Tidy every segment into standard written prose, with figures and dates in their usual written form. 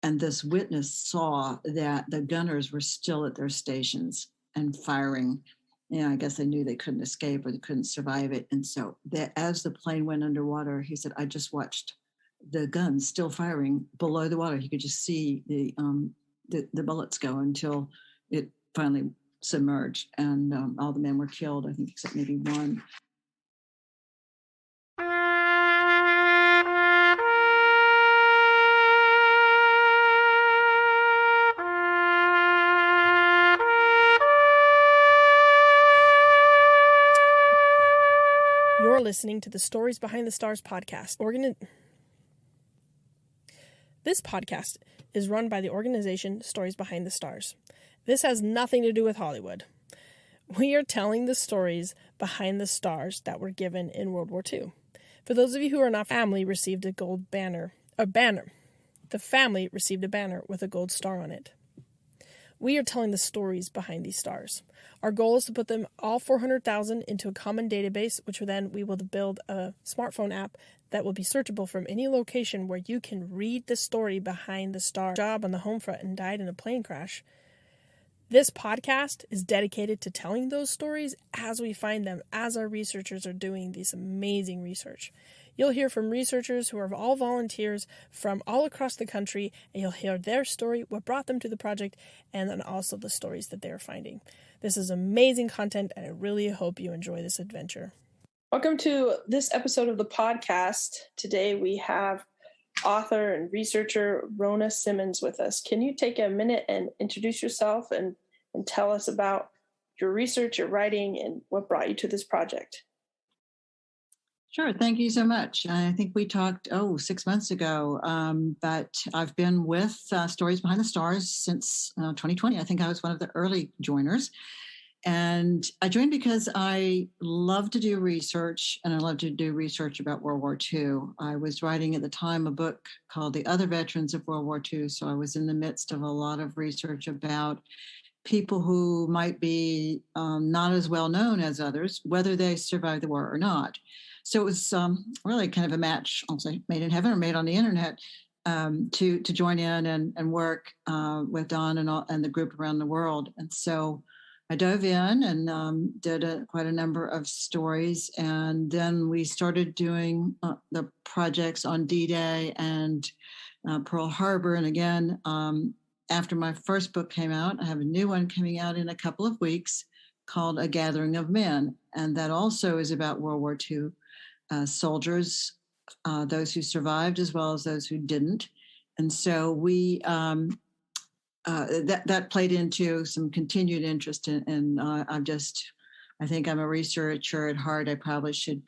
And this witness saw that the gunners were still at their stations and firing. I guess they knew they couldn't escape or they couldn't survive it. And so as the plane went underwater, he said, I just watched the guns still firing below the water. He could just see the bullets go until it finally submerged, and all the men were killed, I think, except maybe one. You're listening to the Stories Behind the Stars podcast. This podcast is run by the organization Stories Behind the Stars. This has nothing to do with Hollywood. We are telling the stories behind the stars that were given in World War II. For those of you who are not, family received a gold banner. The family received a banner with a gold star on it. We are telling the stories behind these stars. Our goal is to put them all 400,000 into a common database, which then we will build a smartphone app that will be searchable from any location where you can read the story behind the star. Job on the home front and died in a plane crash. This podcast is dedicated to telling those stories as we find them, as our researchers are doing this amazing research. You'll hear from researchers who are all volunteers from all across the country, and you'll hear their story, what brought them to the project, and then also the stories that they're finding. This is amazing content, and I really hope you enjoy this adventure. Welcome to this episode of the podcast. Today we have author and researcher Rona Simmons with us. Can you take a minute and introduce yourself and tell us about your research, your writing, and what brought you to this project? Sure. Thank you so much. I think we talked, 6 months ago, but I've been with Stories Behind the Stars since 2020. I think I was one of the early joiners. And I joined because I love to do research, and I love to do research about World War II. I was writing at the time a book called The Other Veterans of World War II. So I was in the midst of a lot of research about people who might be not as well known as others, whether they survived the war or not. So it was really kind of a match, I'll say, made in heaven or made on the internet, to join in and work with Don and the group around the world. And so I dove in and did quite a number of stories. And then we started doing the projects on D-Day and Pearl Harbor. And again, after my first book came out, I have a new one coming out in a couple of weeks called A Gathering of Men. And that also is about World War II soldiers, those who survived as well as those who didn't. And so we that played into some continued interest in I think I'm a researcher at heart. I probably should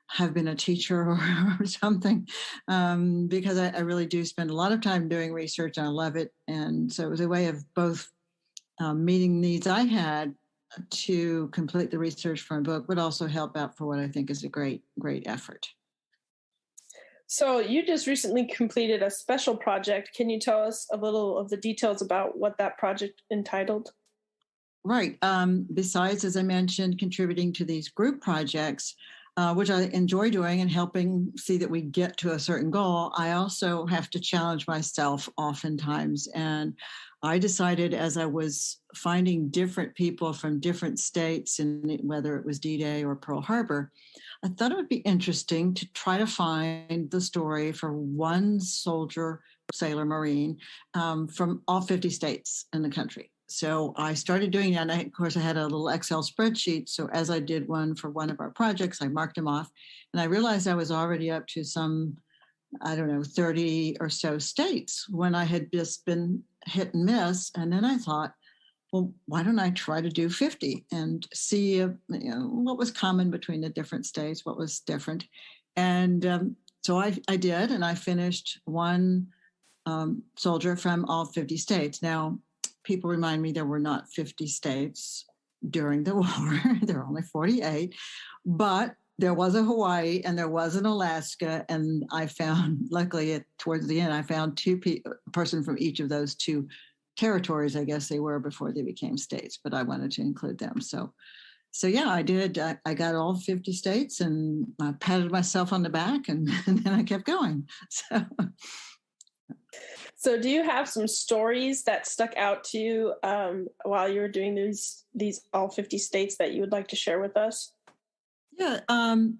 have been a teacher or something, because I really do spend a lot of time doing research and I love it. And so it was a way of both meeting needs I had to complete the research for a book, but also help out for what I think is a great, great effort. So you just recently completed a special project. Can you tell us a little of the details about what that project entitled? Right. Besides, as I mentioned, contributing to these group projects, which I enjoy doing and helping see that we get to a certain goal, I also have to challenge myself oftentimes. And I decided, as I was finding different people from different states, and whether it was D-Day or Pearl Harbor, I thought it would be interesting to try to find the story for one soldier, sailor, Marine, from all 50 states in the country. So I started doing that. And of course, I had a little Excel spreadsheet. So as I did one for one of our projects, I marked them off. And I realized I was already up to some, 30 or so states when I had just been hit and miss. And then I thought, well, why don't I try to do 50 and see what was common between the different states, what was different. And so I did, and I finished one soldier from all 50 states. Now, people remind me there were not 50 states during the war. There were only 48. But there was a Hawaii and there was an Alaska. And I found, luckily, towards the end, I found a person from each of those two territories, I guess they were before they became states, but I wanted to include them. So yeah, I did. I got all 50 states and I patted myself on the back and then I kept going. So So do you have some stories that stuck out to you while you were doing these all 50 states that you would like to share with us? Yeah,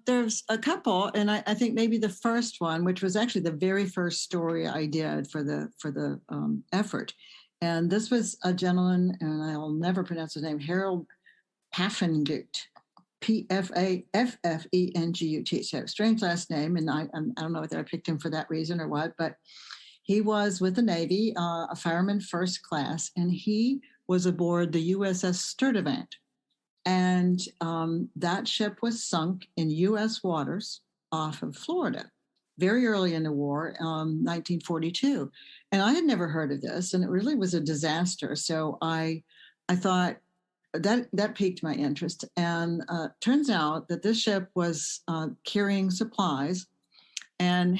there's a couple, and I think maybe the first one, which was actually the very first story I did for the effort, and this was a gentleman, and I'll never pronounce his name, Harold Paffengut, Paffengut. So strange last name, and I don't know whether I picked him for that reason or what, but he was with the Navy, a fireman first class, and he was aboard the USS Sturtevant. And that ship was sunk in U.S. waters off of Florida very early in the war, 1942. And I had never heard of this, and it really was a disaster. So I thought that piqued my interest. And turns out that this ship was carrying supplies and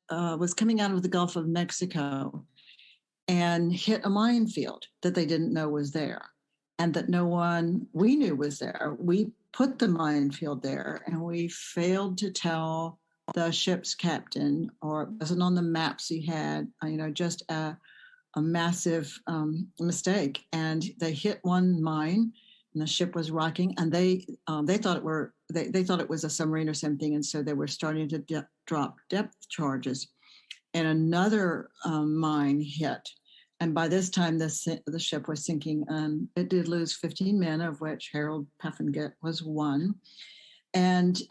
was coming out of the Gulf of Mexico and hit a minefield that they didn't know was there, and that no one we knew was there. We put the minefield there, and we failed to tell the ship's captain, or it wasn't on the maps he had, just a massive mistake. And they hit one mine, and the ship was rocking, and they thought they thought it was a submarine or something, and so they were starting to drop depth charges. And another mine hit. And by this time, the ship was sinking. It did lose 15 men, of which Harold Paffengut was one. And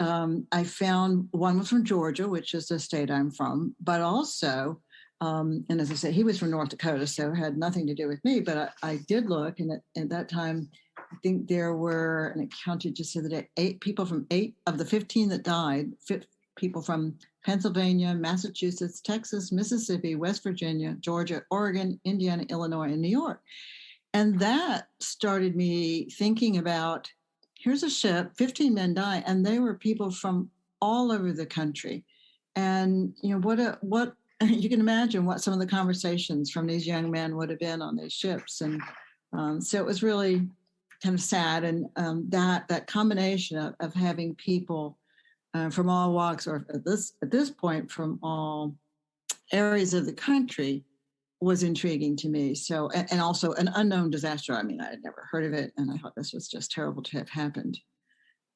I found one was from Georgia, which is the state I'm from, but also, and as I say, he was from North Dakota, so it had nothing to do with me. But I did look, and at that time, I think there were, and it counted just the other day, 8 people from 8 of the 15 that died, people from Pennsylvania, Massachusetts, Texas, Mississippi, West Virginia, Georgia, Oregon, Indiana, Illinois, and New York. And that started me thinking about, here's a ship, 15 men die, and they were people from all over the country. And what you can imagine what some of the conversations from these young men would have been on these ships. And so it was really kind of sad. And that combination of having people from all walks, or at this point from all areas of the country, was intriguing to me. So, and also an unknown disaster. I mean, I had never heard of it, and I thought this was just terrible to have happened.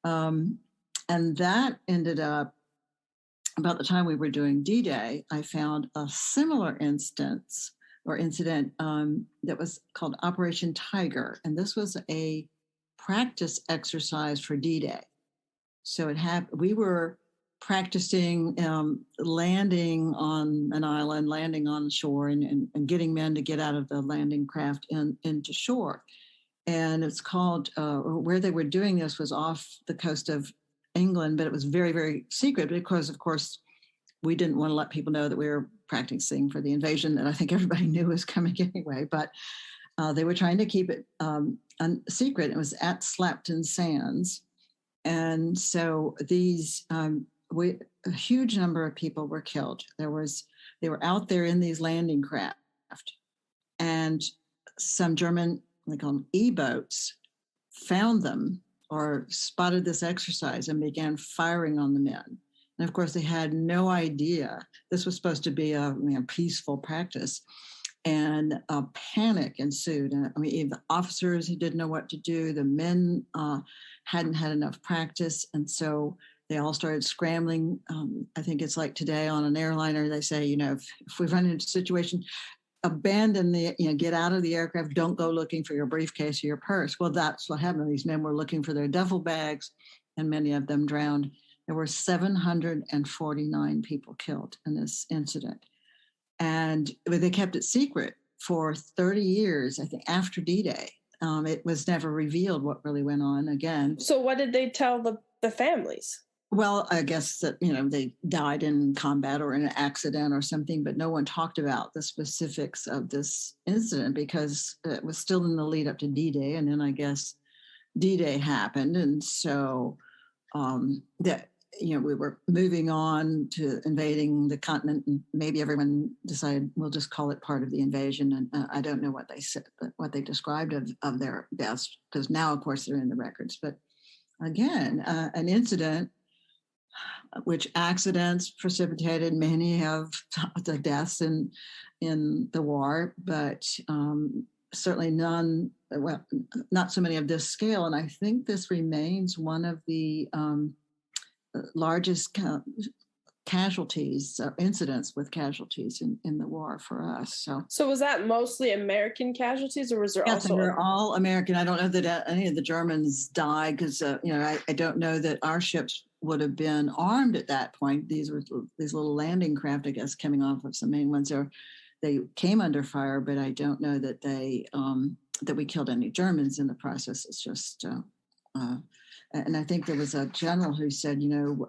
And that ended up, about the time we were doing D-Day, I found a similar incident that was called Operation Tiger, and this was a practice exercise for D-Day. So we were practicing landing on an island, landing on shore, and getting men to get out of the landing craft into shore. And it's called, where they were doing this was off the coast of England, but it was very, very secret because, of course, we didn't want to let people know that we were practicing for the invasion that I think everybody knew was coming anyway. But they were trying to keep it secret. It was at Slapton Sands. And so a huge number of people were killed. They were out there in these landing craft, and some German, they call them E-boats, found them or spotted this exercise and began firing on the men. And of course, they had no idea this was supposed to be a peaceful practice. And a panic ensued. And I mean, even the officers who didn't know what to do, the men hadn't had enough practice. And so they all started scrambling. I think it's like today on an airliner, they say, if we run into a situation, abandon get out of the aircraft, don't go looking for your briefcase or your purse. Well, that's what happened. These men were looking for their duffel bags, and many of them drowned. There were 749 people killed in this incident. And they kept it secret for 30 years, I think, after D-Day. It was never revealed what really went on again. So what did they tell the families? Well, I guess that, they died in combat or in an accident or something, but no one talked about the specifics of this incident because it was still in the lead up to D-Day. And then I guess D-Day happened. And so we were moving on to invading the continent, and maybe everyone decided we'll just call it part of the invasion. And I don't know what they said, what they described of their deaths, because now, of course, they're in the records. But again, an incident which accidents precipitated many of the deaths in the war, but certainly none, well, not so many of this scale. And I think this remains one of the largest casualties, incidents with casualties in the war for us. So was that mostly American casualties, or was there yes, also? They're all American. I don't know that any of the Germans died because I don't know that our ships would have been armed at that point. These little landing craft, I guess, coming off of some main ones. They came under fire, but I don't know that that we killed any Germans in the process. It's just. And I think there was a general who said,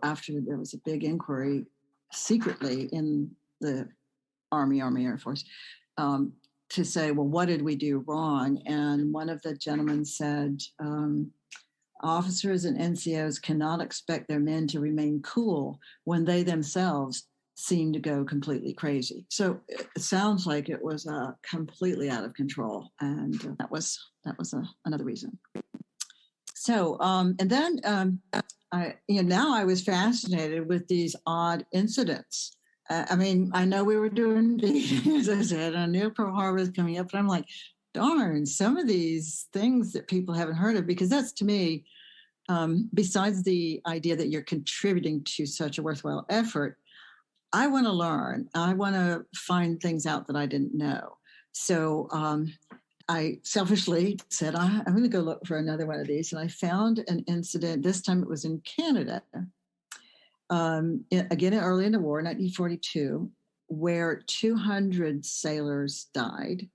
after there was a big inquiry secretly in the Army Air Force, to say, well, what did we do wrong? And one of the gentlemen said, officers and NCOs cannot expect their men to remain cool when they themselves seem to go completely crazy. So it sounds like it was completely out of control. And that was another reason. So, and then now I was fascinated with these odd incidents. I know we were doing, as I said, I knew Pearl Harbor was coming up, but I'm like, darn, some of these things that people haven't heard of, because that's, to me, besides the idea that you're contributing to such a worthwhile effort, I want to learn. I want to find things out that I didn't know. So, I selfishly said, I'm going to go look for another one of these. And I found an incident. This time it was in Canada, again, early in the war, 1942, where 200 sailors died.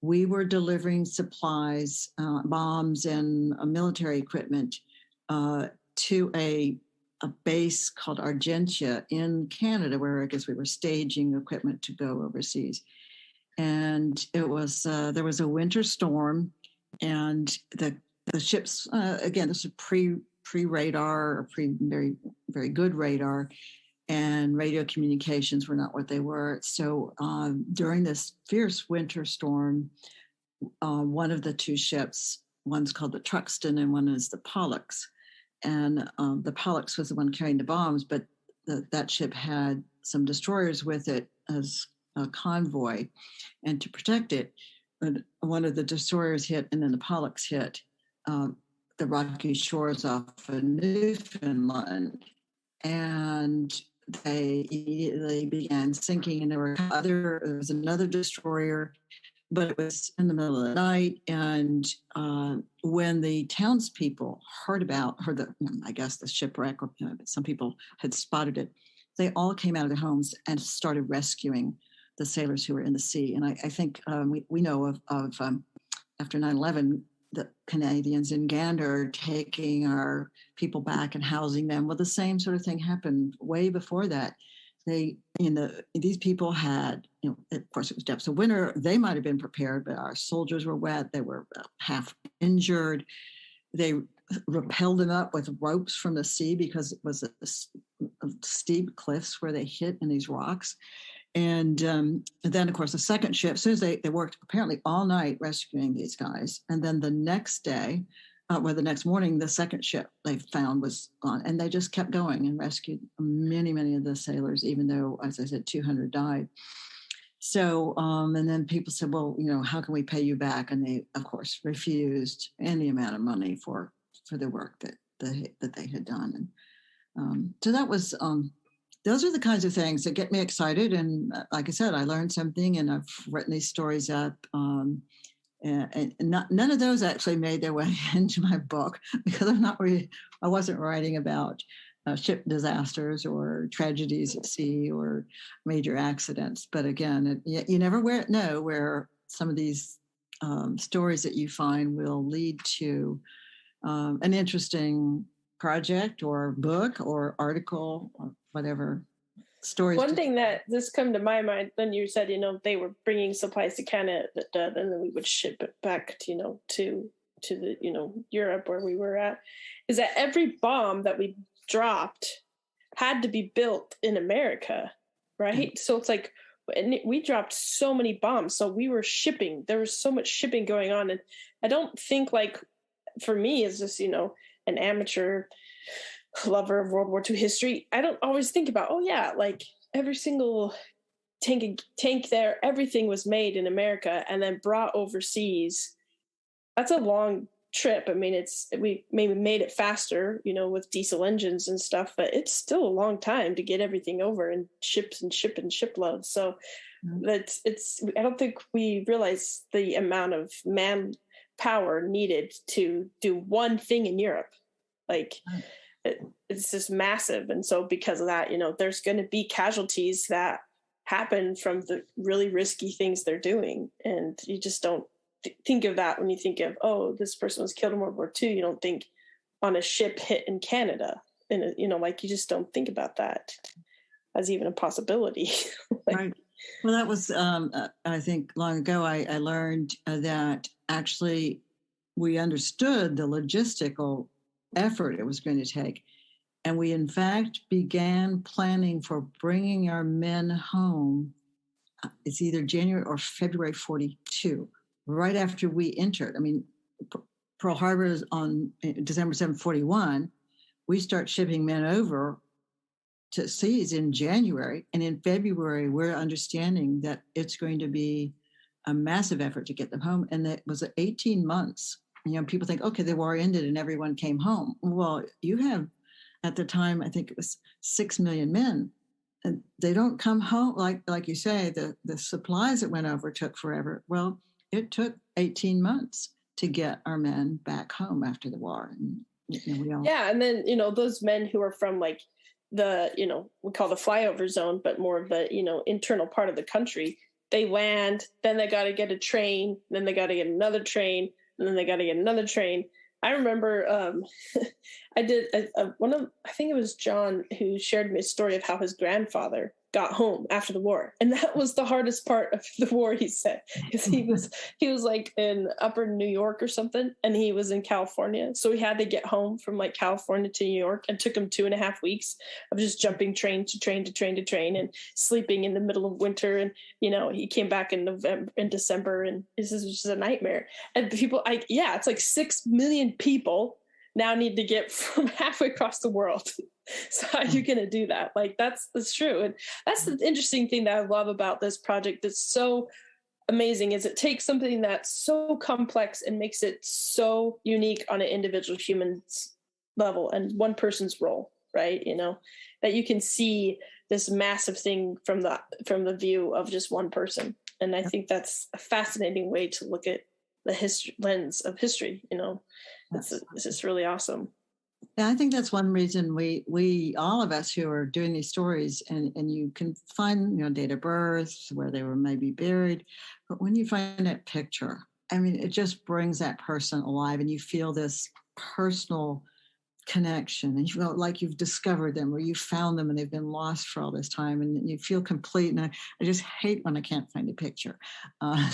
We were delivering supplies, bombs, and military equipment to a base called Argentia in Canada, where I guess we were staging equipment to go overseas. And it was there was a winter storm, and the ships again, this was pre-radar, or very very good radar, and radio communications were not what they were. So during this fierce winter storm, one of the two ships, one's called the Truxton and one is the Pollux, and the Pollux was the one carrying the bombs, but that ship had some destroyers with it as a convoy, and to protect it, one of the destroyers hit, and then the Pollux hit the rocky shores off of Newfoundland, and they immediately began sinking. And there was another destroyer, but it was in the middle of the night. And when the townspeople heard the shipwreck, or some people had spotted it, they all came out of their homes and started rescuing the sailors who were in the sea. And I think we know of after 9/11, the Canadians in Gander taking our people back and housing them. Well, the same sort of thing happened way before that. These people had, of course it was depths of winter. They might have been prepared, but our soldiers were wet. They were half injured. They rappelled them up with ropes from the sea because it was a steep cliffs where they hit in these rocks. And then, of course, the second ship, as soon as they worked apparently all night rescuing these guys. And then the next day, the next morning, the second ship they found was gone. And they just kept going and rescued many, many of the sailors, even though, as I said, 200 died. So, and then people said, well, how can we pay you back? And they, of course, refused any amount of money for the work that they had done. And so that was... those are the kinds of things that get me excited. And like I said, I learned something, and I've written these stories up. And none of those actually made their way into my book, because I wasn't writing about ship disasters or tragedies at sea or major accidents. But again, you never know where some of these stories that you find will lead to an interesting project or book or article or whatever stories. One thing that just come to my mind when you said, they were bringing supplies to Canada, and then we would ship it back to the, Europe where we were at, is that every bomb that we dropped had to be built in America, right? Mm-hmm. So it's like, and we dropped so many bombs. So we were shipping, there was so much shipping going on. And I don't think, like, for me, as just, an amateur lover of World War II history, I don't always think about, oh yeah, like every single tank there, everything was made in America and then brought overseas. That's a long trip. I mean, we maybe made it faster, with diesel engines and stuff, but it's still a long time to get everything over and ships and shiploads. So I don't think we realize the amount of manpower needed to do one thing in Europe. Like it's just massive. And so because of that, there's going to be casualties that happen from the really risky things they're doing. And you just don't think of that when you think of, oh, this person was killed in World War II. You don't think on a ship hit in Canada. And, like you just don't think about that as even a possibility. Right. Well, that was, I think long ago, I learned that actually we understood the logistical effort it was going to take. And we, in fact, began planning for bringing our men home. It's either January or February 42, right after we entered. I mean, Pearl Harbor is on December 7th, 41. We start shipping men over to seas in January. And in February, we're understanding that it's going to be a massive effort to get them home. And that was 18 months. People think, okay, the war ended and everyone came home. Well, you have, at the time, I think it was 6 million men. And they don't come home, like you say, the supplies that went over took forever. Well, it took 18 months to get our men back home after the war. And, Yeah, and then, those men who are from like the, we call the flyover zone, but more of the, internal part of the country, they land, then they got to get a train, then they got to get another train, and then they got to get another train. I remember I did I think it was John who shared me a story of how his grandfather got home after the war. And that was the hardest part of the war, he said, because he was like in upper New York or something, and he was in California. So he had to get home from like California to New York, and took him 2.5 weeks of just jumping train to train to train to train and sleeping in the middle of winter. And, he came back in December, and this is just a nightmare. And people, it's like 6 million people now need to get from halfway across the world. So how are you going to do that? Like, that's true. And that's the interesting thing that I love about this project that's so amazing, is it takes something that's so complex and makes it so unique on an individual human's level and one person's role, right? That you can see this massive thing from the view of just one person. And I think that's a fascinating way to look at the history lens of history. It's just really awesome. Yeah, I think that's one reason we all of us who are doing these stories, and you can find date of birth, where they were maybe buried, but when you find that picture, I mean, it just brings that person alive, and you feel this personal connection, and you feel like you've discovered them, or you found them and they've been lost for all this time, and you feel complete. And I just hate when I can't find a picture. But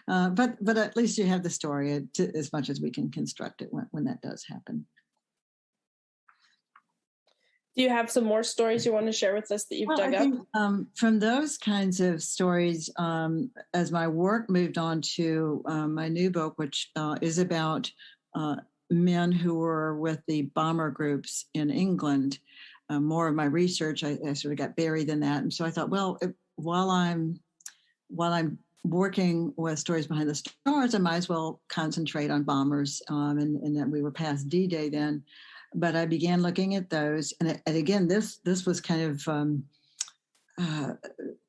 at least you have the story as much as we can construct it when that does happen. Do you have some more stories you want to share with us that you've dug up? From those kinds of stories, as my work moved on to my new book, which is about men who were with the bomber groups in England, more of my research, I sort of got buried in that. And so I thought, well, while I'm working with Stories Behind the Stars, I might as well concentrate on bombers. And then we were past D-Day then. But I began looking at those. And again, this was kind of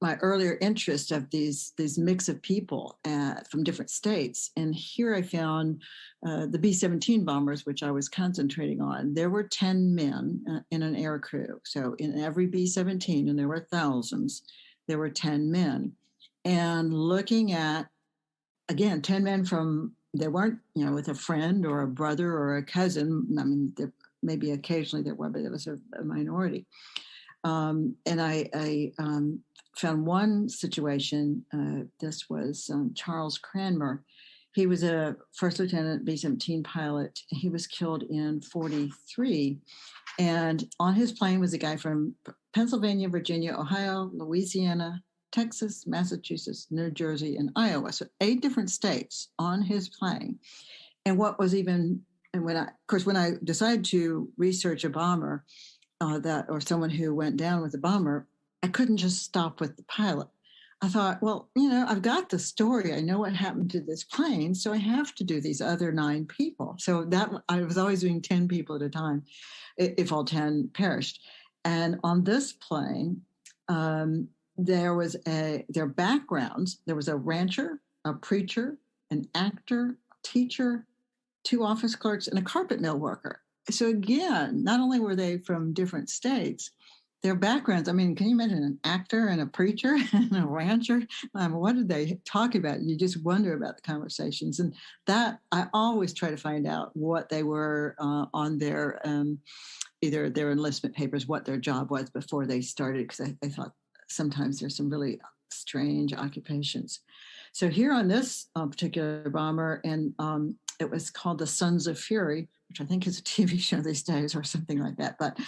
my earlier interest of these mix of people from different states. And here I found the B-17 bombers, which I was concentrating on. There were 10 men in an air crew. So in every B-17, and there were thousands, there were 10 men. And looking at, again, 10 men they weren't, with a friend or a brother or a cousin. I mean, maybe occasionally there were, but it was a minority. And I found one situation. This was Charles Cranmer. He was a first lieutenant B-17 pilot. He was killed in 1943. And on his plane was a guy from Pennsylvania, Virginia, Ohio, Louisiana, Texas, Massachusetts, New Jersey, and Iowa. So 8 different states on his plane. And what was even and when I decided to research a bomber or someone who went down with a bomber, I couldn't just stop with the pilot. I thought, well, I've got the story. I know what happened to this plane, so I have to do these other 9 people. So that I was always doing 10 people at a time, if all 10 perished. And on this plane, there was their backgrounds. There was a rancher, a preacher, an actor, teacher, 2 office clerks, and a carpet mill worker. So again, not only were they from different states, their backgrounds, I mean, can you imagine an actor and a preacher and a rancher? What did they talk about? You just wonder about the conversations. And that I always try to find out what they were on their, either their enlistment papers, what their job was before they started, because I thought sometimes there's some really strange occupations. So here on this particular bomber, and it was called the Sons of Fury, which I think is a TV show these days or something like that. But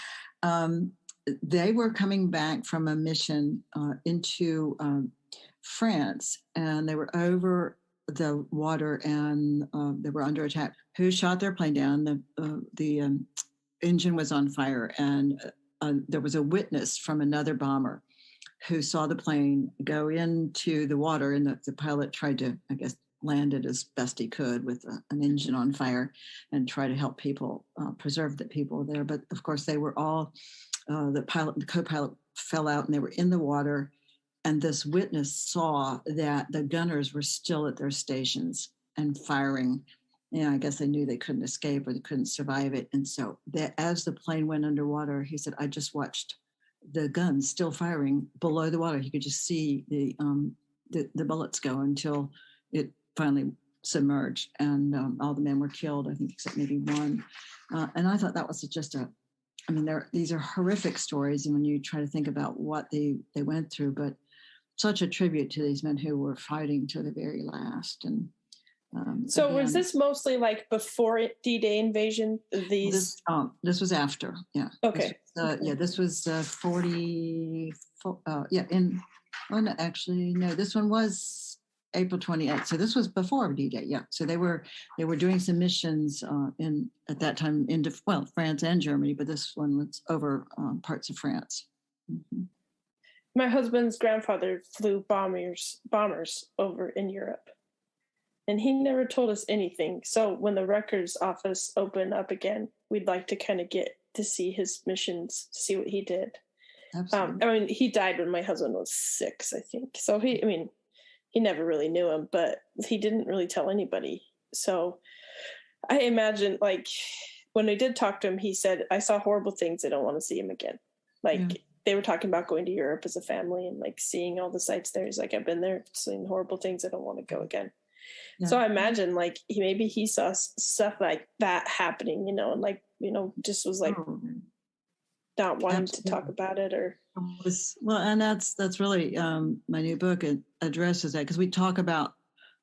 they were coming back from a mission into France, and they were over the water, and they were under attack. Who shot their plane down? The engine was on fire, and there was a witness from another bomber who saw the plane go into the water, and the pilot tried to, I guess, land it as best he could with an engine on fire and try to help people, preserve the people there. But of course, they were all, the pilot and the co-pilot fell out, and they were in the water. And this witness saw that the gunners were still at their stations and firing. I guess they knew they couldn't escape or they couldn't survive it. And so as the plane went underwater, he said, I just watched the guns still firing below the water. He could just see the bullets go until it finally submerged, and all the men were killed, I think, except maybe one. And I thought that was just these are horrific stories, and when you try to think about what they went through, but such a tribute to these men who were fighting to the very last. And so again, was this mostly like before D-Day invasion? This was after, yeah. Okay. This was 40. This one was April 28th. So this was before D-Day, yeah. So they were doing some missions at that time into France and Germany, but this one was over parts of France. Mm-hmm. My husband's grandfather flew bombers over in Europe, and he never told us anything. So when the records office opened up again, we'd like to kind of get to see his missions, to see what he did. Absolutely. He died when my husband was 6, I think. So he never really knew him, but he didn't really tell anybody. So I imagine, like, when I did talk to him, he said, I saw horrible things. I don't want to see him again. They were talking about going to Europe as a family and like seeing all the sights there. He's like, I've been there, seen horrible things. I don't want to go again. Yeah. So I imagine like maybe he saw stuff like that happening, and just was like not wanting Absolutely. To talk about it or. Well, and that's really my new book. It addresses that, because we talk about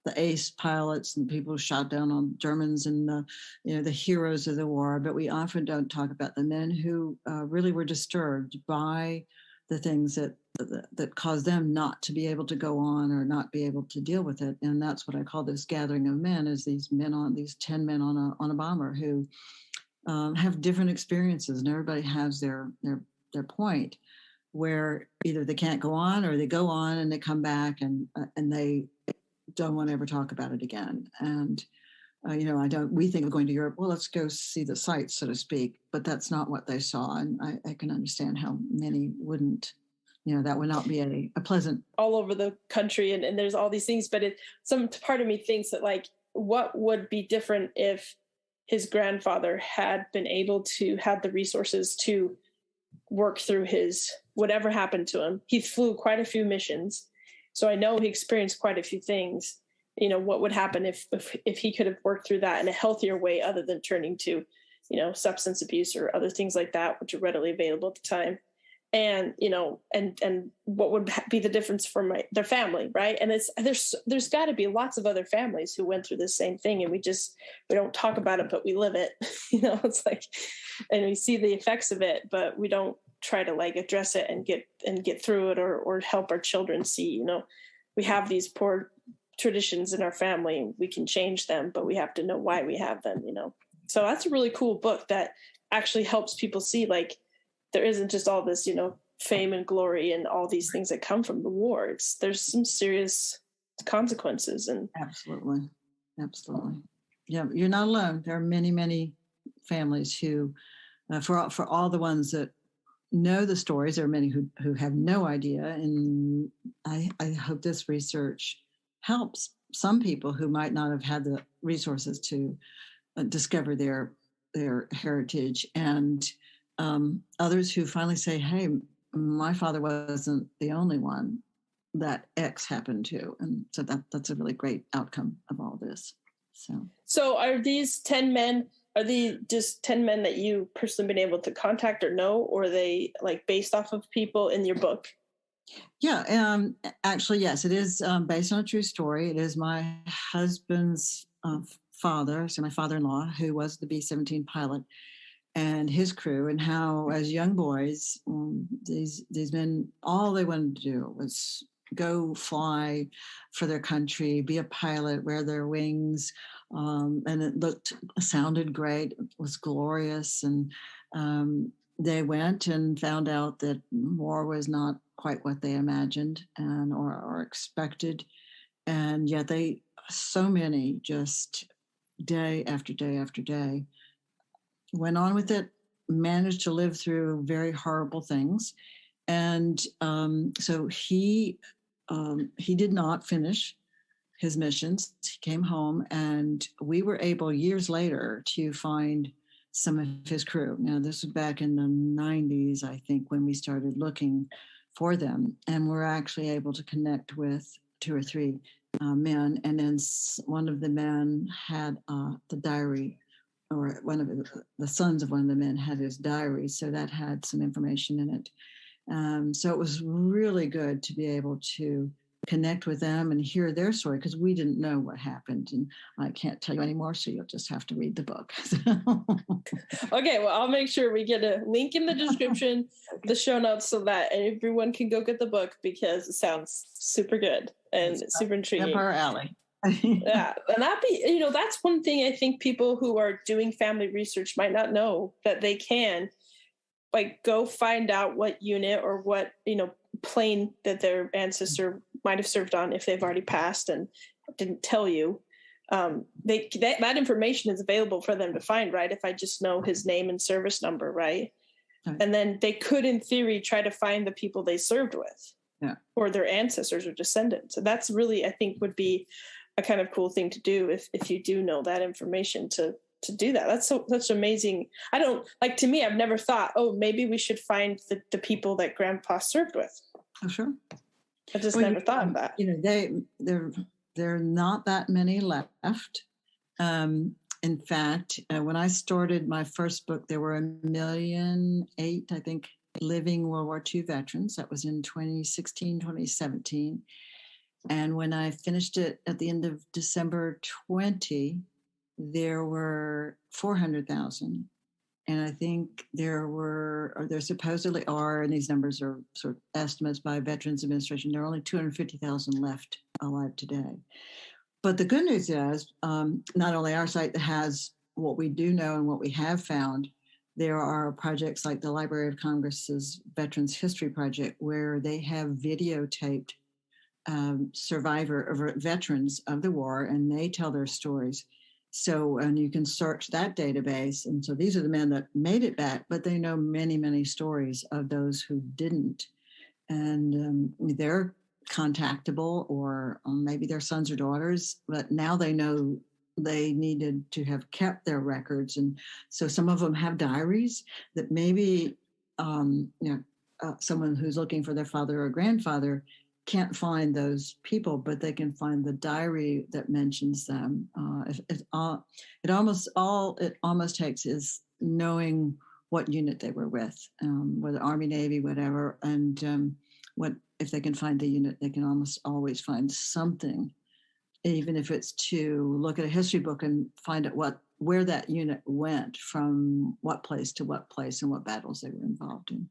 the ace pilots and people who shot down on Germans and the heroes of the war, but we often don't talk about the men who really were disturbed by the things that caused them not to be able to go on or not be able to deal with it. And that's what I call this gathering of men, is these 10 men on a bomber who have different experiences, and everybody has their point where either they can't go on or they go on and they come back and they don't want to ever talk about it again. And we think of going to Europe, well, let's go see the sights, so to speak, but that's not what they saw. And I can understand how many wouldn't, that would not be a pleasant. All over the country, and there's all these things, but some part of me thinks that, like, what would be different if his grandfather had been able to have the resources to work through his whatever happened to him. He flew quite a few missions, so I know he experienced quite a few things. What would happen if he could have worked through that in a healthier way, other than turning to, substance abuse or other things like that, which are readily available at the time. And, and what would be the difference for their family, right? And there's got to be lots of other families who went through the same thing, and we don't talk about it, but we live it. It's like, and we see the effects of it, but we don't try to like address it and get through it or help our children see. We have these poor traditions in our family. We can change them, but we have to know why we have them. So that's a really cool book that actually helps people see, like, there isn't just all this, fame and glory and all these things that come from the war. There's some serious consequences. And absolutely. Yeah, you're not alone. There are many, many families who, for all the ones that know the stories, there are many who have no idea. And I hope this research helps some people who might not have had the resources to discover their heritage, and others who finally say, hey, my father wasn't the only one that X happened to. And so that's a really great outcome of all this. So are these 10 men, are they just 10 men that you personally been able to contact or know, or are they like based off of people in your book? Yeah, actually, yes, it is based on a true story. It is my husband's father, so my father-in-law, who was the B-17 pilot, and his crew, and how as young boys, these men, all they wanted to do was go fly for their country, be a pilot, wear their wings, and it sounded great, it was glorious, and they went and found out that war was not quite what they imagined or expected, and yet so many just day after day after day went on with it, managed to live through very horrible things. And so he did not finish his missions. He came home, and we were able years later to find some of his crew. Now, this was back in the 90s, I think, when we started looking for them. And we're actually able to connect with 2 or 3 men. And then one of the men had the diary, or one of the sons of one of the men had his diary. So that had some information in it. So it was really good to be able to connect with them and hear their story, because we didn't know what happened. And I can't tell you anymore, so you'll just have to read the book. Okay, well, I'll make sure we get a link in the description, the show notes, so that everyone can go get the book, because it sounds super good and super intriguing. Up our alley. Yeah, and that's one thing I think people who are doing family research might not know, that they can go find out what unit or what plane that their ancestor might have served on if they've already passed and didn't tell you. That information is available for them to find, right? If I just know his name and service number, right? And then they could, in theory, try to find the people they served with, or their ancestors or descendants. So that's really, I think, would be a kind of cool thing to do if you do know that information to do that. That's such amazing. To me, I've never thought, maybe we should find the people that Grandpa served with. Oh, sure. I just never thought of that. There are not that many left. In fact, when I started my first book, there were 1.8 million, I think, living World War II veterans. That was in 2016, 2017. And when I finished it at the end of December 20, there were 400,000. And I think there supposedly are, and these numbers are sort of estimates by Veterans Administration, there are only 250,000 left alive today. But the good news is, not only our site that has what we do know and what we have found, there are projects like the Library of Congress's Veterans History Project, where they have videotaped veterans of the war, and they tell their stories. So, and you can search that database. And so these are the men that made it back, but they know many, many stories of those who didn't. And they're contactable, or maybe their sons or daughters, but now they know they needed to have kept their records. And so some of them have diaries that maybe someone who's looking for their father or grandfather can't find those people, but they can find the diary that mentions them. It almost takes is knowing what unit they were with, whether Army, Navy, whatever, and what if they can find the unit, they can almost always find something, even if it's to look at a history book and find out where that unit went from what place to what place and what battles they were involved in.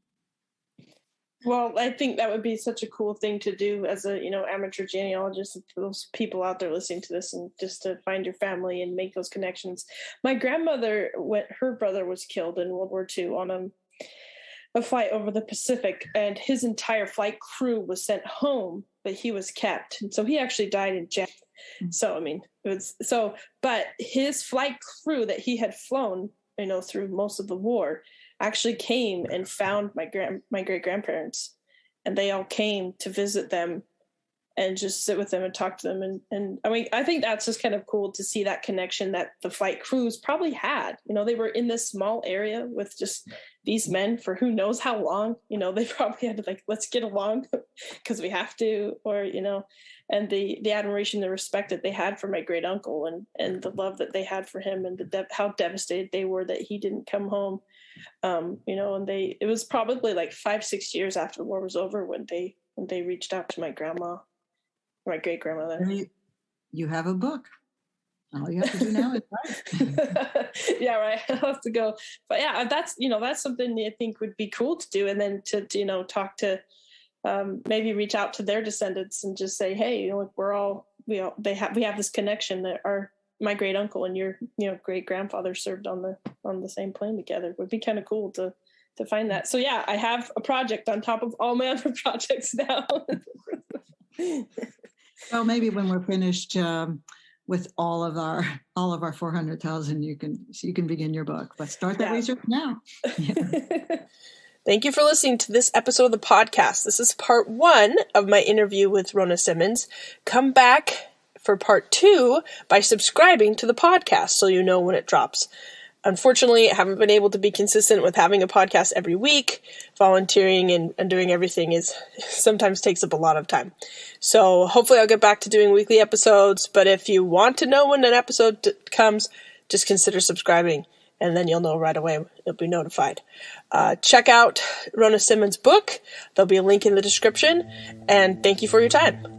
Well, I think that would be such a cool thing to do as a, amateur genealogist, for those people out there listening to this, and just to find your family and make those connections. My grandmother, her brother was killed in World War II on a flight over the Pacific, and his entire flight crew was sent home, but he was kept. And so he actually died in jail. So, but his flight crew that he had flown, through most of the war, actually came and found my great grandparents, and they all came to visit them and just sit with them and talk to them. And I mean, I think that's just kind of cool to see that connection that the flight crews probably had. They were in this small area with just these men for who knows how long. They probably had to let's get along because we have to, or and the admiration, the respect that they had for my great uncle, and the love that they had for him, and how devastated they were that he didn't come home. And it was probably 5-6 years after the war was over when they reached out to my grandma, my great grandmother. You have a book. All you have to do now is write. Yeah, right. I'll have to go. But yeah, that's something I think would be cool to do. And then to talk to, maybe reach out to their descendants and just say, hey, we have this connection that my great uncle and your great grandfather served on the same plane together. It would be kind of cool to find that. So yeah, I have a project on top of all my other projects now. Well, maybe when we're finished with all of our 400,000, you can begin your book. But start that research now. Yeah. Thank you for listening to this episode of the podcast. This is part 1 of my interview with Rona Simmons. Come back for part 2 by subscribing to the podcast so you know when it drops. Unfortunately, I haven't been able to be consistent with having a podcast every week. Volunteering and doing everything sometimes takes up a lot of time. So hopefully I'll get back to doing weekly episodes. But if you want to know when an episode comes, just consider subscribing, and then you'll know right away. You'll be notified. Check out Rona Simmons' book. There'll be a link in the description. And thank you for your time.